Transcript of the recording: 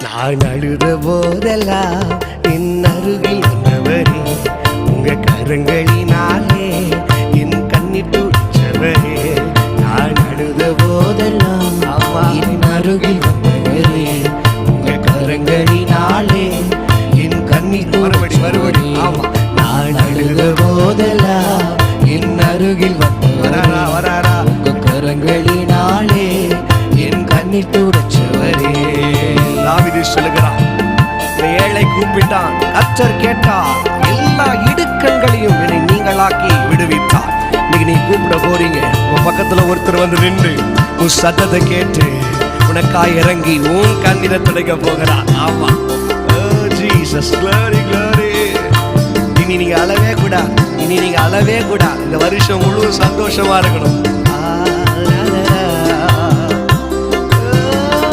நான் அழுத போதெல்லாம் என் அருகில் வந்தவரே, உங்க கரங்களினாலே என் கண்ணீர் துடைச்சவரே. நான் அழுத போதெல்லாம் என் அருகில் வந்தவரே, உங்க கரங்களினாலே என் கண்ணீர் துடைச்சவரே. நான் அழுத போதெல்லாம் என் அருகில் வந்தவரே, உங்க கரங்களினாலே என் கண்ணீர் துடைச்சவரே. தாவீது சொல்லுகிறான், ஏழை கூப்பிட்டான், கர்த்தர் கேட்டார், எல்லா இடுக்கண்களையும் என்னை நீங்களாக்கி விடுவித்தார். இன்னைக்கு நீ கூப்பிட போறீங்க, உன் பக்கத்துல ஒருத்தர் வந்து நின்று உன் சத்தத்தை கேட்டு உனக்காய் இறங்கி உன் கண்ணீரை துடைக்க போகிறார். ஆமா, ஜீசஸ், glory, glory. இனி நீங்க அழவே கூடாது, இனி நீங்க அழவே கூடாது. இந்த வருஷம் முழு சந்தோஷமா இருக்கணும்.